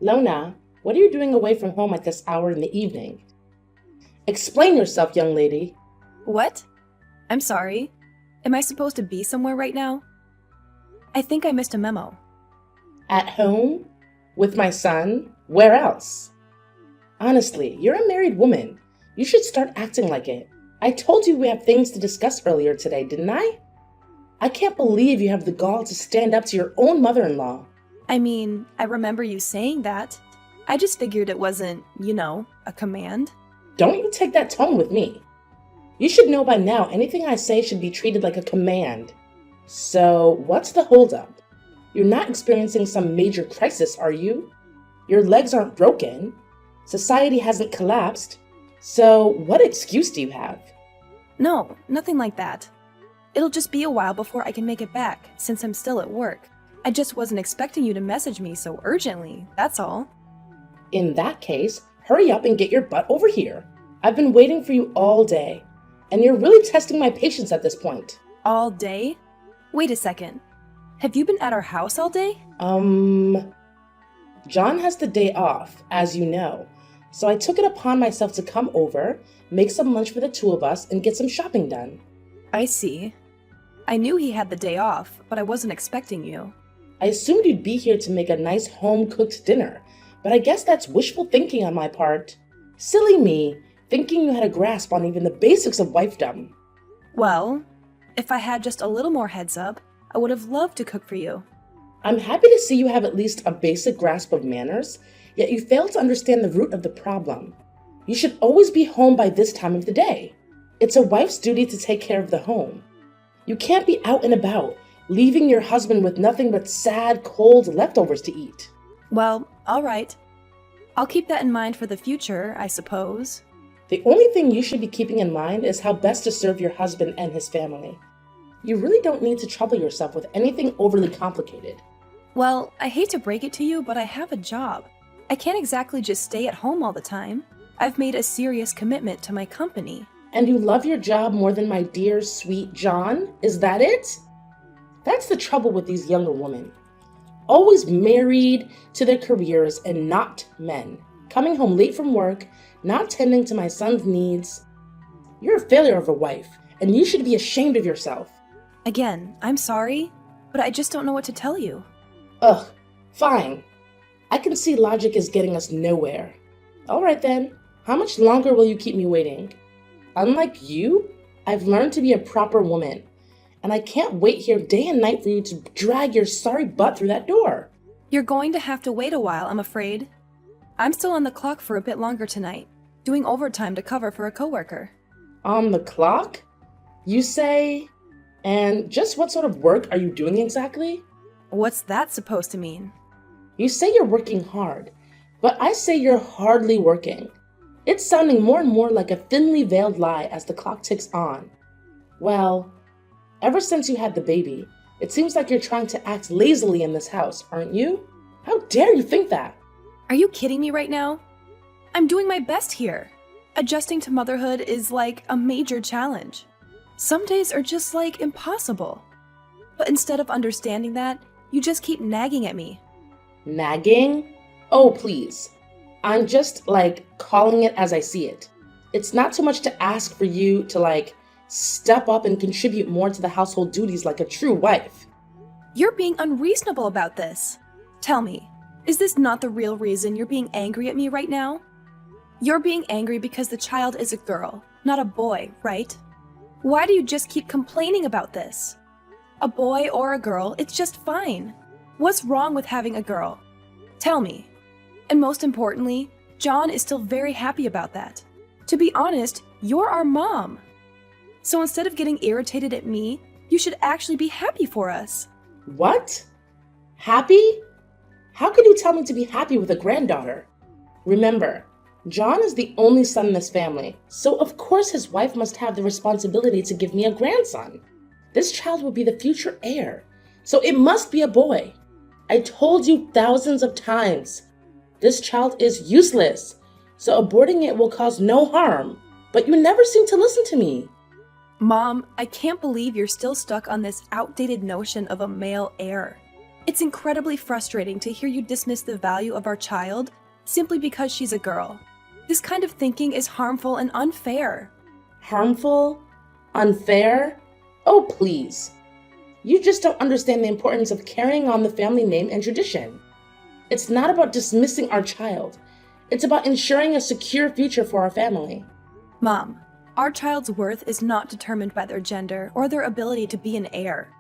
Lona, what are you doing away from home at this hour in the evening? Explain yourself, young lady. What? I'm sorry. Am I supposed to be somewhere right now? I think I missed a memo. At home? With my son? Where else? Honestly, you're a married woman. You should start acting like it. I told you we have things to discuss earlier today, didn't I? I can't believe you have the gall to stand up to your own mother-in-law. I mean, I remember you saying that. I just figured it wasn't, a command. Don't you take that tone with me. You should know by now anything I say should be treated like a command. So, what's the holdup? You're not experiencing some major crisis, are you? Your legs aren't broken. Society hasn't collapsed. So, what excuse do you have? No, nothing like that. It'll just be a while before I can make it back, since I'm still at work. I just wasn't expecting you to message me so urgently, that's all. In that case, hurry up and get your butt over here. I've been waiting for you all day, and you're really testing my patience at this point. All day? Wait a second. Have you been at our house all day? John has the day off, as you know, so I took it upon myself to come over, make some lunch for the two of us, and get some shopping done. I see. I knew he had the day off, but I wasn't expecting you. I assumed you'd be here to make a nice home-cooked dinner, but I guess that's wishful thinking on my part. Silly me, thinking you had a grasp on even the basics of wifedom. Well, if I had just a little more heads up, I would have loved to cook for you. I'm happy to see you have at least a basic grasp of manners, yet you fail to understand the root of the problem. You should always be home by this time of the day. It's a wife's duty to take care of the home. You can't be out and about, leaving your husband with nothing but sad, cold leftovers to eat. Well, all right. I'll keep that in mind for the future, I suppose. The only thing you should be keeping in mind is how best to serve your husband and his family. You really don't need to trouble yourself with anything overly complicated. Well, I hate to break it to you, but I have a job. I can't exactly just stay at home all the time. I've made a serious commitment to my company. And you love your job more than my dear, sweet John? Is that it? That's the trouble with these younger women. Always married to their careers and not men. Coming home late from work, not tending to my son's needs. You're a failure of a wife, and you should be ashamed of yourself. Again, I'm sorry, but I just don't know what to tell you. Ugh, fine. I can see logic is getting us nowhere. All right then, how much longer will you keep me waiting? Unlike you, I've learned to be a proper woman, and I can't wait here day and night for you to drag your sorry butt through that door. You're going to have to wait a while, I'm afraid. I'm still on the clock for a bit longer tonight, doing overtime to cover for a coworker. On the clock? You say? And just what sort of work are you doing exactly? What's that supposed to mean? You say you're working hard, but I say you're hardly working. It's sounding more and more like a thinly veiled lie as the clock ticks on. Well, ever since you had the baby, it seems like you're trying to act lazily in this house, aren't you? How dare you think that? Are you kidding me right now? I'm doing my best here. Adjusting to motherhood is like a major challenge. Some days are just like impossible. But instead of understanding that, you just keep nagging at me. Nagging? Oh, please. I'm just, calling it as I see it. It's not too much to ask for you to, step up and contribute more to the household duties like a true wife. You're being unreasonable about this. Tell me, is this not the real reason you're being angry at me right now? You're being angry because the child is a girl, not a boy, right? Why do you just keep complaining about this? A boy or a girl, it's just fine. What's wrong with having a girl? Tell me. And most importantly, John is still very happy about that. To be honest, you're our mom. So instead of getting irritated at me, you should actually be happy for us. What? Happy? How could you tell me to be happy with a granddaughter? Remember, John is the only son in this family, so of course his wife must have the responsibility to give me a grandson. This child will be the future heir, so it must be a boy. I told you thousands of times. This child is useless, so aborting it will cause no harm, but you never seem to listen to me. Mom, I can't believe you're still stuck on this outdated notion of a male heir. It's incredibly frustrating to hear you dismiss the value of our child simply because she's a girl. This kind of thinking is harmful and unfair. Harmful? Unfair? Oh, please. You just don't understand the importance of carrying on the family name and tradition. It's not about dismissing our child. It's about ensuring a secure future for our family. Mom, our child's worth is not determined by their gender or their ability to be an heir.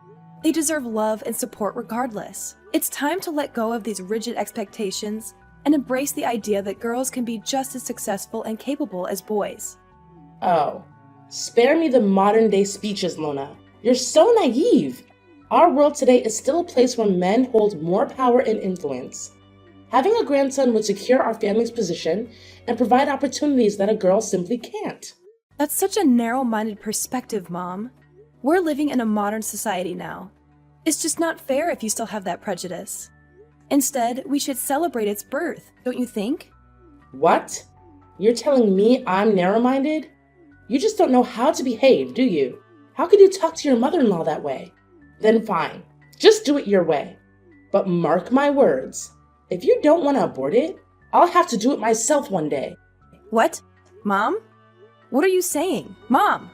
They deserve love and support regardless. It's time to let go of these rigid expectations and embrace the idea that girls can be just as successful and capable as boys. Oh, spare me the modern-day speeches, Lona. You're so naive. Our world today is still a place where men hold more power and influence. Having a grandson would secure our family's position and provide opportunities that a girl simply can't. That's such a narrow-minded perspective, Mom. We're living in a modern society now. It's just not fair if you still have that prejudice. Instead, we should celebrate its birth, don't you think? What? You're telling me I'm narrow-minded? You just don't know how to behave, do you? How could you talk to your mother-in-law that way? Then fine, just do it your way. But mark my words, if you don't want to abort it, I'll have to do it myself one day. What? Mom? What are you saying? Mom!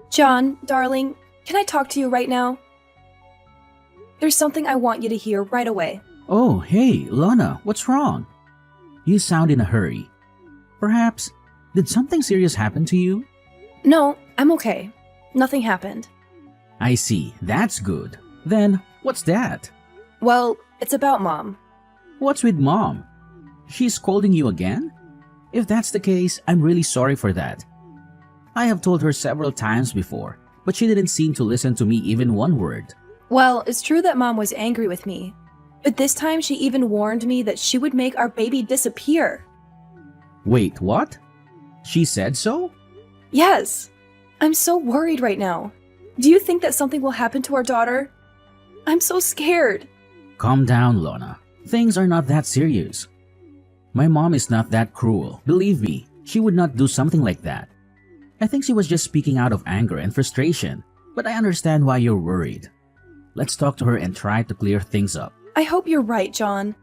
John, darling, can I talk to you right now? There's something I want you to hear right away. Oh, hey, Lana, what's wrong? You sound in a hurry. Perhaps, did something serious happen to you? No, I'm okay. Nothing happened. I see, that's good. Then, what's that? Well, it's about Mom. What's with Mom? She's scolding you again? If that's the case, I'm really sorry for that. I have told her several times before, but she didn't seem to listen to me even one word. Well, it's true that Mom was angry with me, but this time she even warned me that she would make our baby disappear. Wait, what? She said so? Yes. I'm so worried right now. Do you think that something will happen to our daughter? I'm so scared. Calm down, Lana. Things are not that serious. My mom is not that cruel. Believe me, she would not do something like that. I think she was just speaking out of anger and frustration, but I understand why you're worried. Let's talk to her and try to clear things up. I hope you're right, John.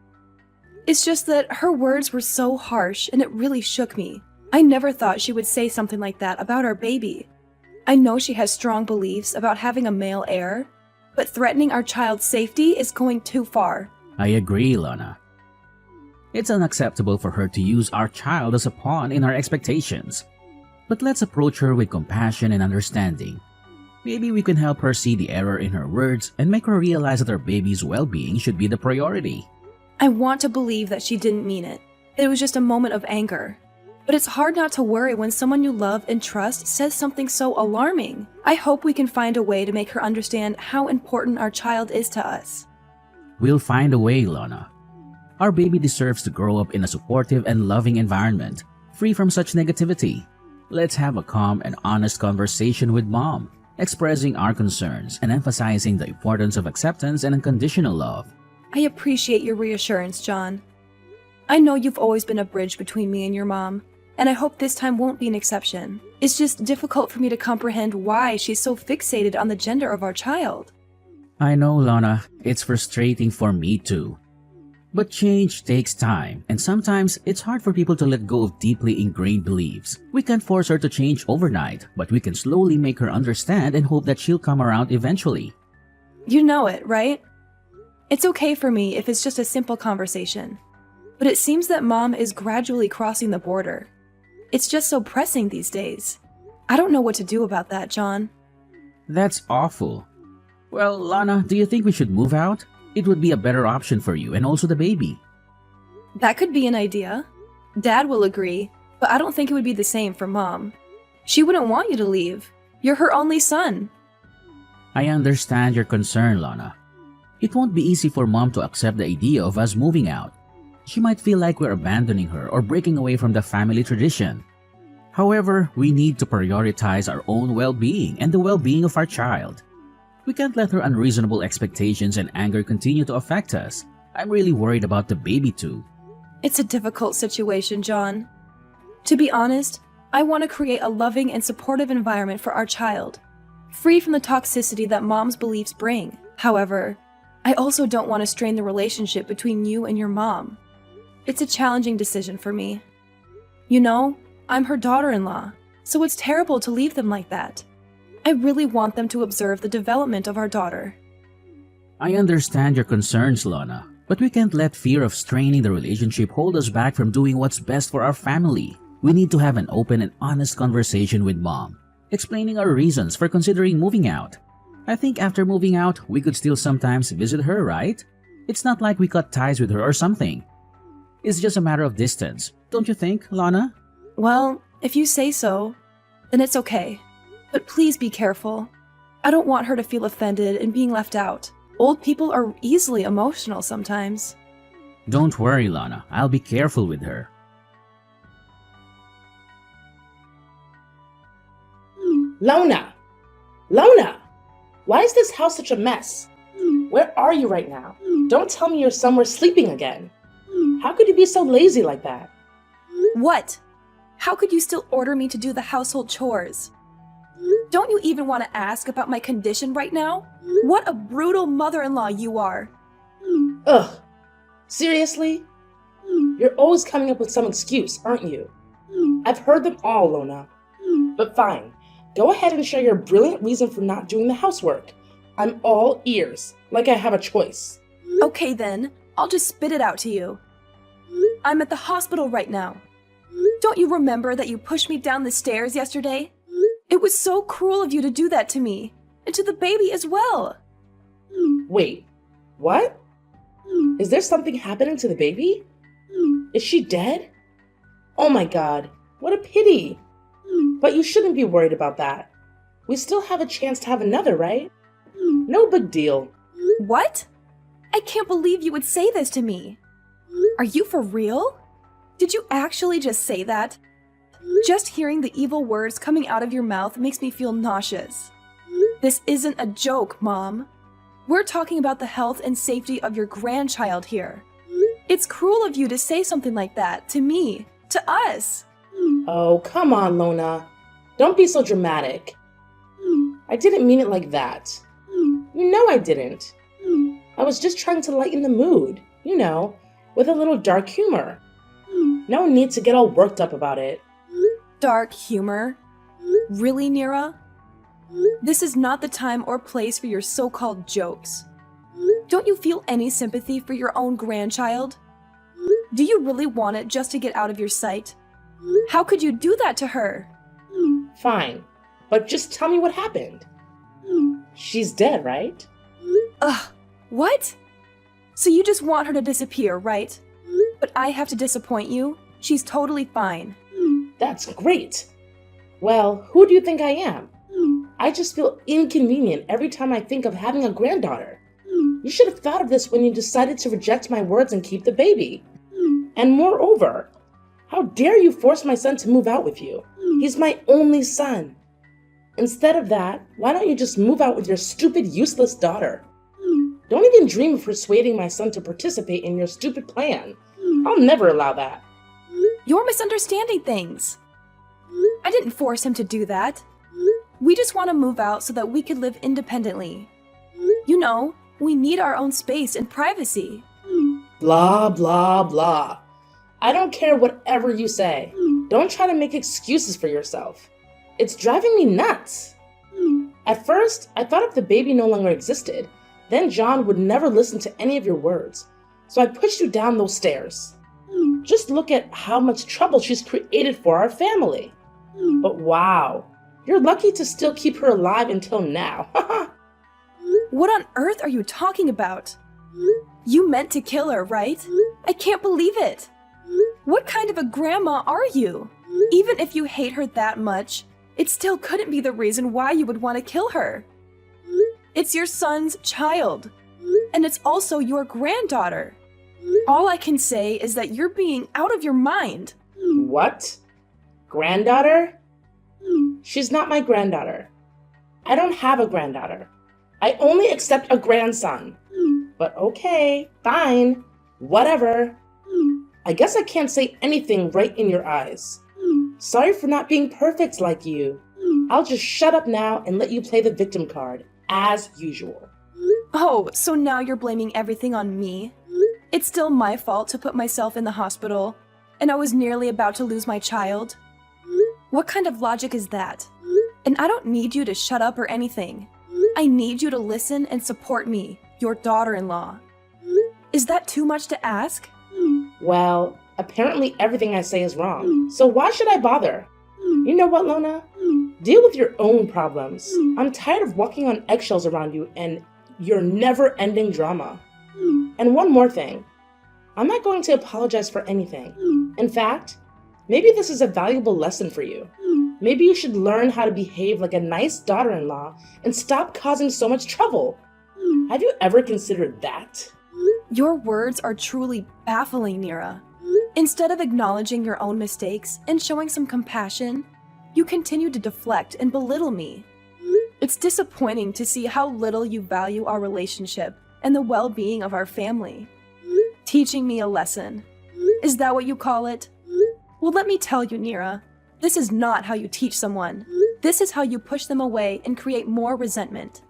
It's just that her words were so harsh and it really shook me. I never thought she would say something like that about our baby. I know she has strong beliefs about having a male heir, but threatening our child's safety is going too far. I agree, Lana. It's unacceptable for her to use our child as a pawn in our expectations. But let's approach her with compassion and understanding. Maybe we can help her see the error in her words and make her realize that our baby's well-being should be the priority. I want to believe that she didn't mean it. It was just a moment of anger. But it's hard not to worry when someone you love and trust says something so alarming. I hope we can find a way to make her understand how important our child is to us. We'll find a way, Lana. Our baby deserves to grow up in a supportive and loving environment, free from such negativity. Let's have a calm and honest conversation with Mom, expressing our concerns and emphasizing the importance of acceptance and unconditional love. I appreciate your reassurance, John. I know you've always been a bridge between me and your mom, and I hope this time won't be an exception. It's just difficult for me to comprehend why she's so fixated on the gender of our child. I know, Lana, it's frustrating for me too. But change takes time, and sometimes it's hard for people to let go of deeply ingrained beliefs. We can't force her to change overnight, but we can slowly make her understand and hope that she'll come around eventually. You know it, right? It's okay for me if it's just a simple conversation. But it seems that Mom is gradually crossing the border. It's just so pressing these days. I don't know what to do about that, John. That's awful. Well, Lana, do you think we should move out? It would be a better option for you and also the baby. That could be an idea. Dad will agree, but I don't think it would be the same for Mom. She wouldn't want you to leave. You're her only son. I understand your concern, Lana. It won't be easy for Mom to accept the idea of us moving out. She might feel like we're abandoning her or breaking away from the family tradition. However, we need to prioritize our own well-being and the well-being of our child. We can't let her unreasonable expectations and anger continue to affect us. I'm really worried about the baby too. It's a difficult situation, John. To be honest, I want to create a loving and supportive environment for our child. free from the toxicity that mom's beliefs bring. However, I also don't want to strain the relationship between you and your mom. It's a challenging decision for me. You know, I'm her daughter-in-law, so it's terrible to leave them like that. I really want them to observe the development of our daughter. I understand your concerns, Lana, but we can't let fear of straining the relationship hold us back from doing what's best for our family. We need to have an open and honest conversation with Mom, explaining our reasons for considering moving out. I think after moving out, we could still sometimes visit her, right? It's not like we cut ties with her or something. It's just a matter of distance, don't you think, Lana? Well, if you say so, then it's okay. But please be careful. I don't want her to feel offended and being left out. Old people are easily emotional sometimes. Don't worry, Lana. I'll be careful with her. Lona! Lona! Why is this house such a mess? Where are you right now? Don't tell me you're somewhere sleeping again. How could you be so lazy like that? What? How could you still order me to do the household chores? Don't you even want to ask about my condition right now? What a brutal mother-in-law you are. Ugh. Seriously? You're always coming up with some excuse, aren't you? I've heard them all, Lona. But fine. Go ahead and share your brilliant reason for not doing the housework. I'm all ears, like I have a choice. Okay then, I'll just spit it out to you. I'm at the hospital right now. Don't you remember that you pushed me down the stairs yesterday? It was so cruel of you to do that to me, and to the baby as well. Wait, what? Is there something happening to the baby? Is she dead? Oh my god, what a pity. But you shouldn't be worried about that. We still have a chance to have another, right? No big deal. What? I can't believe you would say this to me. Are you for real? Did you actually just say that? Just hearing the evil words coming out of your mouth makes me feel nauseous. This isn't a joke, Mom. We're talking about the health and safety of your grandchild here. It's cruel of you to say something like that to me, to us. Oh, come on, Lona. Don't be so dramatic. I didn't mean it like that. You know I didn't. I was just trying to lighten the mood, you know, with a little dark humor. No need to get all worked up about it. Dark humor? Really, Nira? This is not the time or place for your so-called jokes. Don't you feel any sympathy for your own grandchild? Do you really want it just to get out of your sight? How could you do that to her? Fine, but just tell me what happened. She's dead, right? Ugh, what? So you just want her to disappear, right? But I have to disappoint you. She's totally fine. That's great. Well, who do you think I am? I just feel inconvenient every time I think of having a granddaughter. You should have thought of this when you decided to reject my words and keep the baby. And moreover, how dare you force my son to move out with you? He's my only son. Instead of that, why don't you just move out with your stupid, useless daughter? Don't even dream of persuading my son to participate in your stupid plan. I'll never allow that. You're misunderstanding things. I didn't force him to do that. We just want to move out so that we could live independently. You know, we need our own space and privacy. Blah, blah, blah. I don't care whatever you say. Don't try to make excuses for yourself. It's driving me nuts. At first, I thought if the baby no longer existed, then John would never listen to any of your words. So I pushed you down those stairs. Just look at how much trouble she's created for our family. But wow, you're lucky to still keep her alive until now. What on earth are you talking about? You meant to kill her, right? I can't believe it. What kind of a grandma are you? Even if you hate her that much, it still couldn't be the reason why you would want to kill her. It's your son's child, and it's also your granddaughter. All I can say is that you're being out of your mind. What? Granddaughter? She's not my granddaughter. I don't have a granddaughter. I only accept a grandson. But okay, fine, whatever. I guess I can't say anything right in your eyes. Sorry for not being perfect like you. I'll just shut up now and let you play the victim card, as usual. Oh, so now you're blaming everything on me? It's still my fault to put myself in the hospital, and I was nearly about to lose my child? What kind of logic is that? And I don't need you to shut up or anything. I need you to listen and support me, your daughter-in-law. Is that too much to ask? Well, apparently everything I say is wrong, so why should I bother? You know what, Lona? Deal with your own problems. I'm tired of walking on eggshells around you and your never-ending drama. And one more thing. I'm not going to apologize for anything. In fact, maybe this is a valuable lesson for you. Maybe you should learn how to behave like a nice daughter-in-law and stop causing so much trouble. Have you ever considered that? Your words are truly baffling, Nira. Instead of acknowledging your own mistakes and showing some compassion, you continue to deflect and belittle me. It's disappointing to see how little you value our relationship and the well-being of our family. Teaching me a lesson. Is that what you call it? Well, let me tell you, Nira, this is not how you teach someone. This is how you push them away and create more resentment.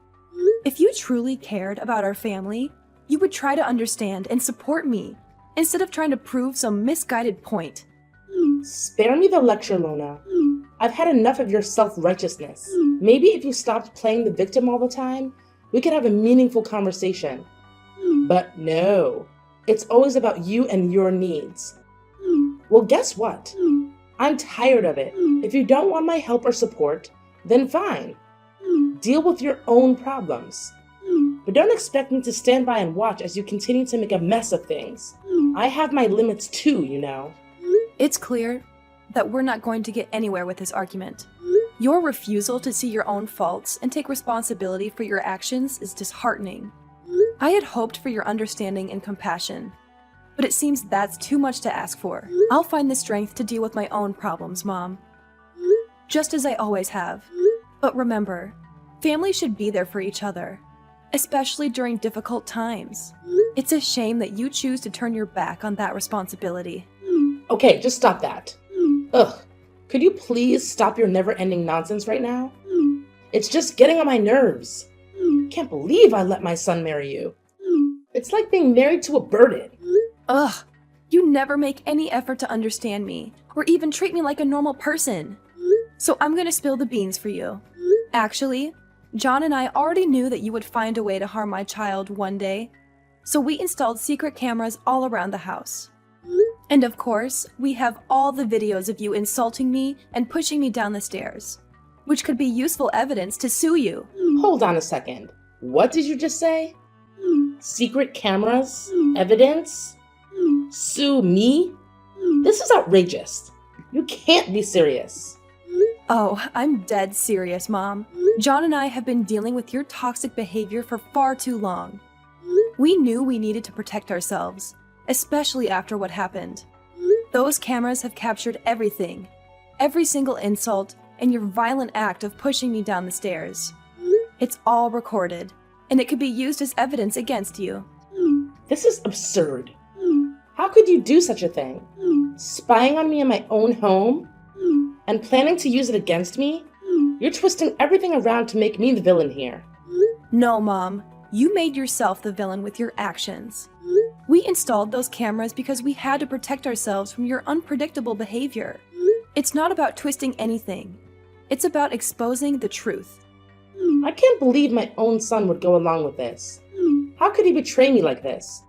If you truly cared about our family, you would try to understand and support me, instead of trying to prove some misguided point. Spare me the lecture, Lona. I've had enough of your self-righteousness. Maybe if you stopped playing the victim all the time, we could have a meaningful conversation. But no, it's always about you and your needs. Well, guess what? I'm tired of it. If you don't want my help or support, then fine. Deal with your own problems. But don't expect me to stand by and watch as you continue to make a mess of things. I have my limits too, you know. It's clear that we're not going to get anywhere with this argument. Your refusal to see your own faults and take responsibility for your actions is disheartening. I had hoped for your understanding and compassion, but it seems that's too much to ask for. I'll find the strength to deal with my own problems, Mom. Just as I always have. But remember, family should be there for each other, especially during difficult times. It's a shame that you choose to turn your back on that responsibility. Okay, just stop that. Ugh, could you please stop your never-ending nonsense right now? It's just getting on my nerves. Can't believe I let my son marry you. It's like being married to a burden. Ugh, you never make any effort to understand me, or even treat me like a normal person. So I'm gonna spill the beans for you. Actually, John and I already knew that you would find a way to harm my child one day, so we installed secret cameras all around the house. And of course, we have all the videos of you insulting me and pushing me down the stairs, which could be useful evidence to sue you. Hold on a second. What did you just say? Secret cameras? Evidence? Sue me? This is outrageous. You can't be serious. Oh, I'm dead serious, Mom. John and I have been dealing with your toxic behavior for far too long. We knew we needed to protect ourselves, especially after what happened. Those cameras have captured everything, every single insult, and your violent act of pushing me down the stairs. It's all recorded, and it could be used as evidence against you. This is absurd. How could you do such a thing? Spying on me in my own home? And planning to use it against me? You're twisting everything around to make me the villain here. No, Mom. You made yourself the villain with your actions. We installed those cameras because we had to protect ourselves from your unpredictable behavior. It's not about twisting anything. It's about exposing the truth. I can't believe my own son would go along with this. How could he betray me like this?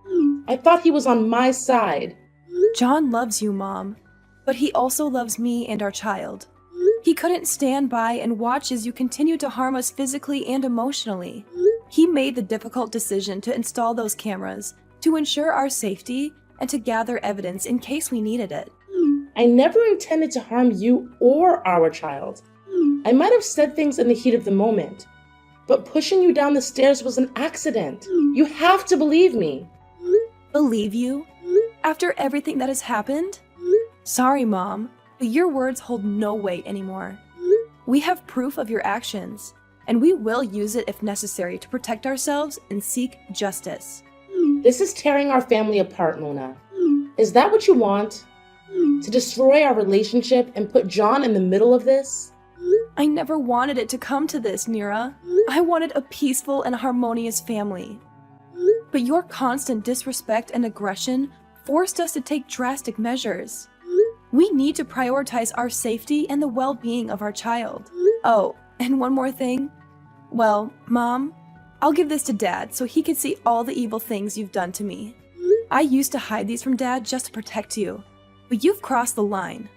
I thought he was on my side. John loves you, Mom, but he also loves me and our child. He couldn't stand by and watch as you continue to harm us physically and emotionally. He made the difficult decision to install those cameras to ensure our safety and to gather evidence in case we needed it. I never intended to harm you or our child. I might have said things in the heat of the moment, but pushing you down the stairs was an accident. You have to believe me. Believe you? After everything that has happened? Sorry, Mom, but your words hold no weight anymore. We have proof of your actions, and we will use it if necessary to protect ourselves and seek justice. This is tearing our family apart, Lona. Is that what you want? To destroy our relationship and put John in the middle of this? I never wanted it to come to this, Nira. I wanted a peaceful and harmonious family. But your constant disrespect and aggression forced us to take drastic measures. We need to prioritize our safety and the well-being of our child. Oh, and one more thing. Well, Mom, I'll give this to Dad so he can see all the evil things you've done to me. I used to hide these from Dad just to protect you, but you've crossed the line.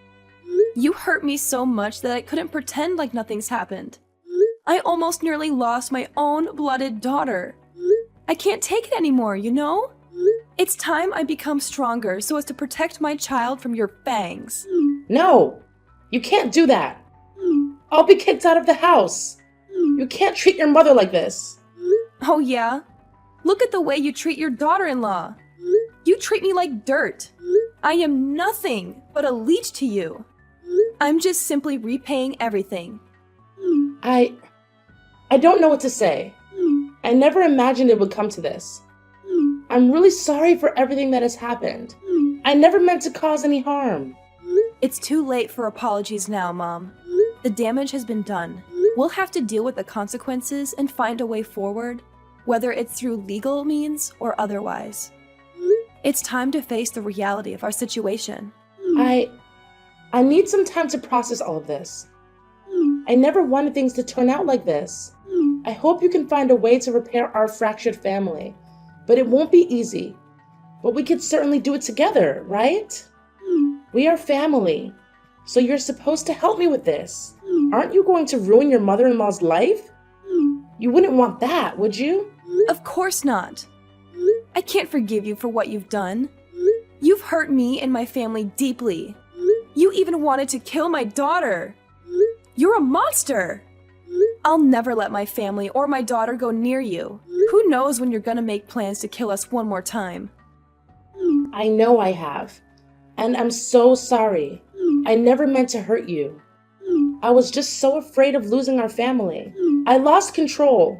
You hurt me so much that I couldn't pretend like nothing's happened. I almost nearly lost my own blooded daughter. I can't take it anymore, you know? It's time I become stronger so as to protect my child from your fangs. No, you can't do that. I'll be kicked out of the house. You can't treat your mother like this. Oh yeah? Look at the way you treat your daughter-in-law. You treat me like dirt. I am nothing but a leech to you. I'm just simply repaying everything. I don't know what to say. I never imagined it would come to this. I'm really sorry for everything that has happened. I never meant to cause any harm. It's too late for apologies now, Mom. The damage has been done. We'll have to deal with the consequences and find a way forward, whether it's through legal means or otherwise. It's time to face the reality of our situation. I need some time to process all of this. I never wanted things to turn out like this. I hope you can find a way to repair our fractured family, but it won't be easy. But we could certainly do it together, right? We are family, so you're supposed to help me with this. Aren't you going to ruin your mother-in-law's life? You wouldn't want that, would you? Of course not. I can't forgive you for what you've done. You've hurt me and my family deeply. You even wanted to kill my daughter. You're a monster. I'll never let my family or my daughter go near you. Who knows when you're gonna make plans to kill us one more time? I know I have, and I'm so sorry. I never meant to hurt you. I was just so afraid of losing our family. I lost control.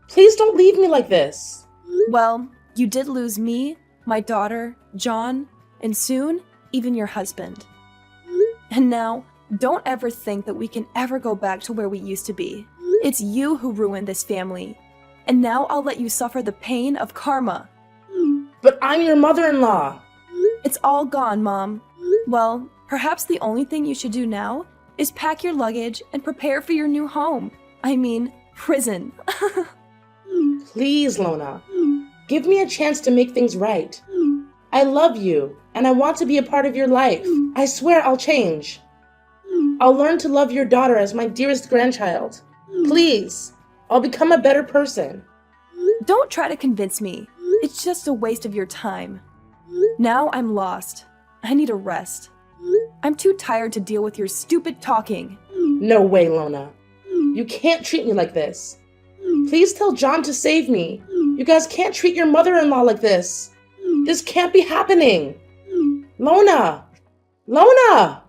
Please don't leave me like this. Well, you did lose me, my daughter, John, and soon, even your husband. And now, don't ever think that we can ever go back to where we used to be. It's you who ruined this family. And now I'll let you suffer the pain of karma. But I'm your mother-in-law. It's all gone, Mom. Well, perhaps the only thing you should do now is pack your luggage and prepare for your new home. I mean, prison. Please, Lona. Give me a chance to make things right. I love you, and I want to be a part of your life. I swear I'll change. I'll learn to love your daughter as my dearest grandchild. Please, I'll become a better person. Don't try to convince me. It's just a waste of your time. Now I'm lost. I need a rest. I'm too tired to deal with your stupid talking. No way, Lona. You can't treat me like this. Please tell John to save me. You guys can't treat your mother-in-law like this. This can't be happening. Lona! Lona!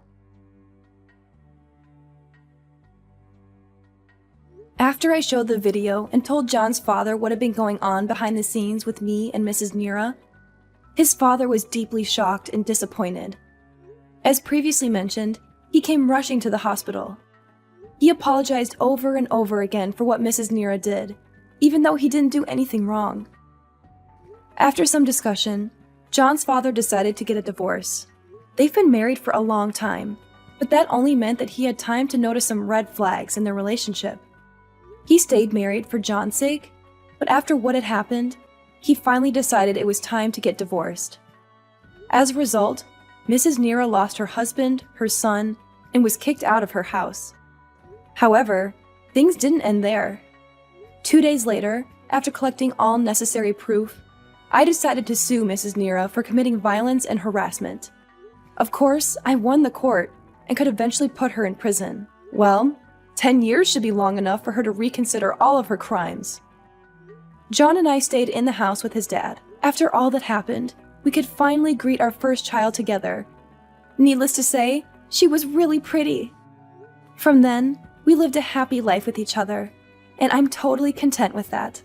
After I showed the video and told John's father what had been going on behind the scenes with me and Mrs. Nira, his father was deeply shocked and disappointed. As previously mentioned, he came rushing to the hospital. He apologized over and over again for what Mrs. Nira did, even though he didn't do anything wrong. After some discussion, John's father decided to get a divorce. They've been married for a long time, but that only meant that he had time to notice some red flags in their relationship. He stayed married for John's sake, but after what had happened, he finally decided it was time to get divorced. As a result, Mrs. Nira lost her husband, her son, and was kicked out of her house. However, things didn't end there. 2 days later, after collecting all necessary proof, I decided to sue Mrs. Nira for committing violence and harassment. Of course, I won the court and could eventually put her in prison. Well, 10 years should be long enough for her to reconsider all of her crimes. John and I stayed in the house with his dad. After all that happened, we could finally greet our first child together. Needless to say, she was really pretty. From then, we lived a happy life with each other, and I'm totally content with that.